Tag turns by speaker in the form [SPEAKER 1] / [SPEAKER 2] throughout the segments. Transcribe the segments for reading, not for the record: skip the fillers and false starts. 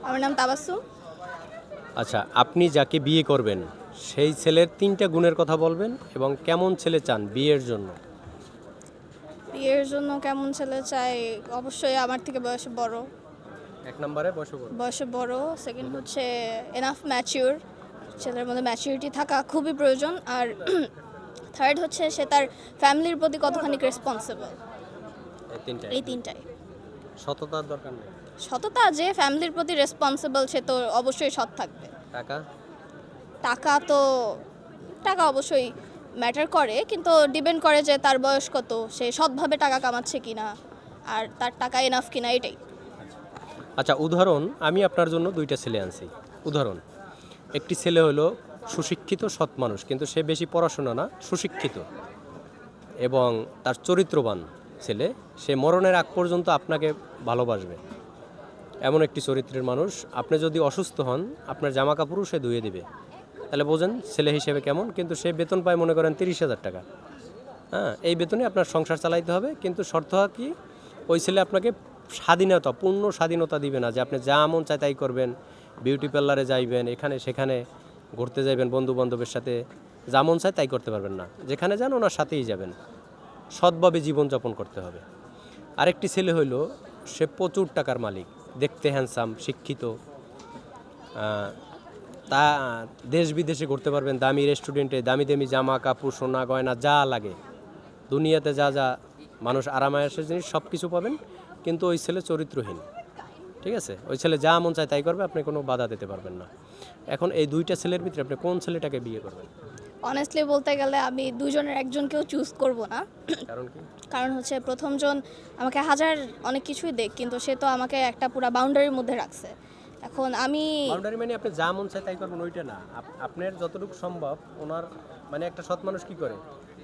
[SPEAKER 1] আমার নাম তাবাসসুম।
[SPEAKER 2] আচ্ছা, আপনি যাকে বিয়ে করবেন সেই ছেলের ৩টা গুণের কথা বলবেন এবং কেমন ছেলে চান বিয়ের জন্য।
[SPEAKER 1] বিয়ের জন্য কেমন ছেলে চাই? অবশ্যই আমার থেকে বয়সে বড়।
[SPEAKER 2] ১ নম্বরে বয়সে বড়।
[SPEAKER 1] বয়সে বড়। সেকেন্ড হচ্ছে এনাফ ম্যাচিউর। ছেলের মধ্যে ম্যাচুরিটি থাকা খুবই প্রয়োজন। আর থার্ড হচ্ছে সে তার ফ্যামিলির প্রতি কতখানি রেসপন্সিবল।
[SPEAKER 2] এই ৩টাই।
[SPEAKER 1] এই তিনটাই।
[SPEAKER 2] সততার দরকার নেই।
[SPEAKER 1] সততা, যে ফ্যামিলির প্রতি রেসপন্সিবল সে তো অবশ্যই সৎ থাকবে।
[SPEAKER 2] টাকা
[SPEAKER 1] টাকা তো টাকা অবশ্যই ম্যাটার করে, কিন্তু ডিপেন্ড করে যে তার বয়স কত, সে সৎভাবে টাকা কামাচ্ছে কিনা, আর তার টাকা এনাফ কিনা, এটাই।
[SPEAKER 2] আচ্ছা, উদাহরণ আমি আপনার জন্য 2টা ছেলে আনছি। উদাহরণ, একটি ছেলে হলো সুশিক্ষিত সৎ মানুষ, কিন্তু সে বেশি পড়াশোনা না, সুশিক্ষিত এবং তার চরিত্রবান ছেলে। সে মরণের আগ পর্যন্ত আপনাকে ভালোবাসবে, এমন একটি চরিত্রের মানুষ। আপনি যদি অসুস্থ হন, আপনার জামা কাপড়ও সে ধুয়ে দিবে। তাহলে বোঝেন ছেলে হিসেবে কেমন। কিন্তু সে বেতন পায় মনে করেন 30,000 টাকা। হ্যাঁ, এই বেতনে আপনার সংসার চালাইতে হবে, কিন্তু শর্ত হয় কি, ওই ছেলে আপনাকে স্বাধীনতা, পূর্ণ স্বাধীনতা দিবে না যে আপনি যা মন চায় তাই করবেন, বিউটি পার্লারে যাইবেন, এখানে সেখানে ঘুরতে যাইবেন, বন্ধু বান্ধবের সাথে যা মন চায় তাই করতে পারবেন না। যেখানে যান ওনার সাথেই যাবেন, সৎভাবে জীবনযাপন করতে হবে। আরেকটি ছেলে হইল সে প্রচুর টাকার মালিক, দেখতে হ্যান্ডসাম, শিক্ষিত, তা দেশ বিদেশে ঘুরতে পারবেন, দামি রেস্টুরেন্টে দামি দামি জামা কাপড় সোনা গয়না যা লাগে, দুনিয়াতে যা যা মানুষ আরামায়েশের জিনিস সব কিছু পাবেন। কিন্তু ওই ছেলে চরিত্রহীন। ঠিক আছে, ওই ছেলে যা মন চায় তাই করবে, আপনি কোনো বাধা দিতে পারবেন না। এখন এই 2টা ছেলের ভিতরে আপনি কোন ছেলেটাকে বিয়ে করবেন?
[SPEAKER 1] অনেস্টলি বলতে গেলে আমি দুজনের একজনকেও চুজ করব না।
[SPEAKER 2] কারণ কি?
[SPEAKER 1] কারণ হচ্ছে প্রথমজন আমাকে হাজার অনেক কিছুই দেখ, কিন্তু সে তো আমাকে একটা পুরো বাউন্ডারির মধ্যে রাখছে। এখন আমি
[SPEAKER 2] বাউন্ডারি মানে আপনি যা মন চায় তাই করবেন ওইটা না, আপনার যতটুকু সম্ভব। ওনার মানে একটা সৎ মানুষ কি করে,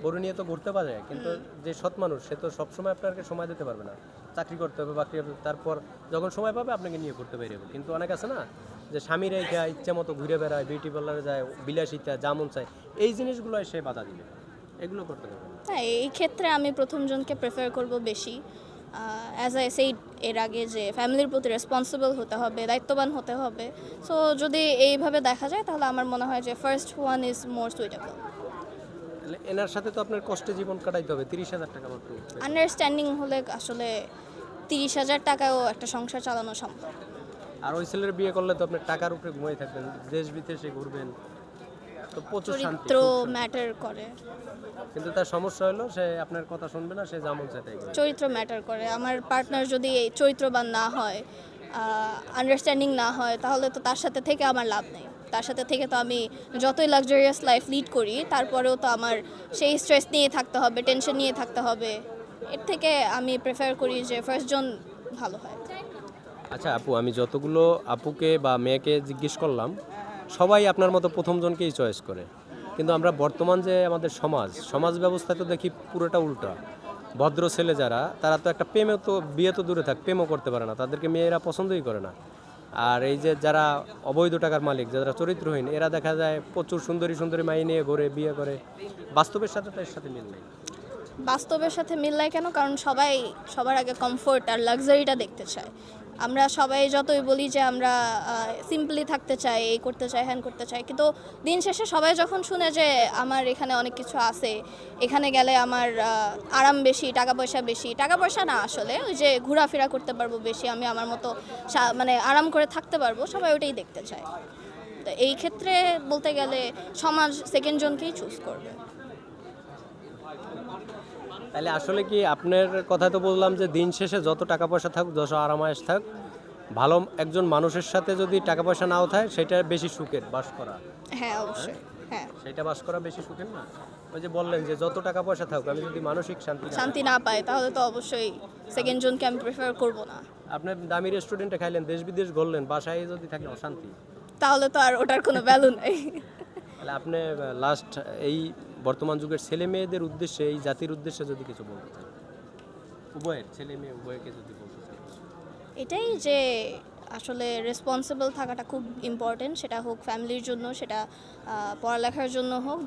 [SPEAKER 2] গরু নিয়ে তো ঘুরতে পারে, কিন্তু যে সৎ মানুষ সে তো সবসময় আপনাকে সময় দিতে পারবে না, চাকরি করতে হবে, বাকরি হবে, তারপর যখন সময় পাবে আপনাকে নিয়ে ঘুরতে বেরিয়ে যাবে। কিন্তু অনেক আছে না, যে স্বামী রেখা ইচ্ছা মতো ঘুরে বেড়ায়, বিউটি পার্লারে যায়, বিলাসিতা যা মন চায়, এই জিনিসগুলোয় সে বাধা দিবে, এগুলো করতে পারবে না।
[SPEAKER 1] হ্যাঁ, এই ক্ষেত্রে আমি প্রথমজনকে প্রেফার করব বেশি। অ্যাজ আই সেইড এর আগে, যে ফ্যামিলির প্রতি রেসপন্সিবল হতে হবে, দায়িত্ববান হতে হবে। সো যদি এইভাবে দেখা যায় তাহলে আমার মনে হয় যে first one is more suitable.
[SPEAKER 2] তাহলে এনার সাথে তো আপনার কষ্টে জীবন কাটাইতে হবে, 30,000 টাকা মাত্র।
[SPEAKER 1] আন্ডারস্ট্যান্ডিং হলে আসলে 30,000 টাকায়ও একটা সংসার চালানো সম্ভব।
[SPEAKER 2] আর ওই ছেলের বিয়ে করলে তো আপনি টাকার উপরে ঘুমাই থাকবেন, দেশ বিদেশে ঘুরবেন, তো প্রচুর শান্তি,
[SPEAKER 1] চরিত্র
[SPEAKER 2] সুখ শান্তি।
[SPEAKER 1] ম্যাটার করে।
[SPEAKER 2] কিন্তু তার সমস্যা হলো সে আপনার কথা শুনবে না, সে যেমন চায় তাই করবে।
[SPEAKER 1] চরিত্র ম্যাটার করে। আমার পার্টনার যদি এই চরিত্রবান না হয়, আন্ডারস্ট্যান্ডিং না হয়, তাহলে তো তার সাথে থেকে আমার লাভ নেই। তার সাথে থেকে তো আমি যতই লাক্সারিয়াস লাইফ লিড করি, তারপরেও তো আমার সেই স্ট্রেস নিয়ে থাকতে হবে, টেনশন নিয়ে থাকতে হবে। এর থেকে আমি প্রেফার করি যে ফার্স্ট জন ভালো হয়।
[SPEAKER 2] আচ্ছা আপু, আমি যতগুলো আপুকে বা মেয়েকে জিজ্ঞেস করলাম, সবাই আপনার মতো প্রথমজনকেই চয়েস করে। কিন্তু আমরা বর্তমান যে আমাদের সমাজ ব্যবস্থা তো দেখি পুরোটা উল্টা। ভদ্র ছেলে যারা, তারা তো একটা প্রেমে তো, বিয়ে তো দূরে থাক, প্রেমও করতে পারে না, তাদেরকে মেয়েরা পছন্দই করে না। আর এই যে যারা অবৈধ টাকার মালিক, যারা চরিত্রহীন, এরা দেখা যায় প্রচুর সুন্দরী সুন্দরী মাই নিয়ে ঘুরে, বিয়ে করে। বাস্তবের সাথে তো এর সাথে মিল নেই।
[SPEAKER 1] বাস্তবের সাথে মিল নাই কেন? কারণ সবাই সবার আগে কমফোর্ট আর লাক্সারিটা দেখতে চায়। আমরা সবাই যতই বলি যে আমরা সিম্পলি থাকতে চাই, এই করতে চাই, হ্যান করতে চাই, কিন্তু দিন শেষে সবাই যখন শুনে যে আমার এখানে অনেক কিছু আছে, এখানে গেলে আমার আরাম বেশি, টাকা পয়সা বেশি, টাকা পয়সা না আসলে ওই যে ঘোরাফেরা করতে পারবো বেশি, আমি আমার মতো মানে আরাম করে থাকতে পারবো, সবাই ওটাই দেখতে চায়। তো এই ক্ষেত্রে বলতে গেলে সমাজ সেকেন্ড জনকেই চুজ করবে।
[SPEAKER 2] তাহলে আসলে কি আপনার কথা তো বললাম যে দিন শেষে যত টাকা পয়সা থাকুক, যত আরামায়েশ থাক, ভালো একজন মানুষের সাথে যদি টাকা পয়সা নাও থাকে, সেটা বেশি সুখের বাস করা।
[SPEAKER 1] হ্যাঁ, অবশ্যই। হ্যাঁ,
[SPEAKER 2] সেটা বাস করা বেশি সুখের না? ওই যে বললেন যে যত টাকা পয়সা থাকুক, আমি যদি মানসিক শান্তি না পাই।
[SPEAKER 1] শান্তি না পায় তাহলে তো অবশ্যই সেকেন্ড জনকে আমি প্রেফার করব না।
[SPEAKER 2] আপনি দামি রেস্টুরেন্টে খাইলেন, দেশ বিদেশ ঘুরলেন, বাসায় যদি থাকে অশান্তি,
[SPEAKER 1] তাহলে তো আর ওটার কোনো ভ্যালু নাই।
[SPEAKER 2] তাহলে আপনি লাস্ট এই বর্তমান যুগের ছেলে মেয়েদের উদ্দেশ্যে, এই জাতির উদ্দেশ্যে যদি কিছু বলতে চান, উভয়ের ছেলে মেয়ে উভয়কে যদি বলতে চান।
[SPEAKER 1] এটাই যে আসলে রেসপন্সিবল থাকাটা খুব ইম্পর্টেন্ট, সেটা হোক ফ্যামিলির জন্য, সেটা পড়ালেখার জন্য হোক,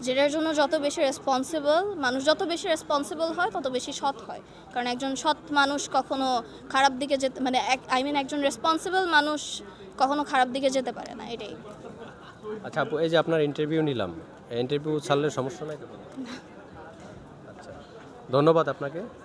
[SPEAKER 1] যেটার জন্য যত বেশি রেসপন্সিবল মানুষ, যত বেশি রেসপন্সিবল হয় তত বেশি সৎ হয়। কারণ একজন সৎ মানুষ কখনো খারাপ দিকে যেতে, মানে একজন রেসপন্সিবল মানুষ কখনো খারাপ দিকে যেতে পারে না, এটাই।
[SPEAKER 2] আচ্ছা আপু, এই যে আপনার ইন্টারভিউ নিলাম, ইন্টারভিউ ছাড়লে সমস্যা নাই তো? আচ্ছা, ধন্যবাদ আপনাকে।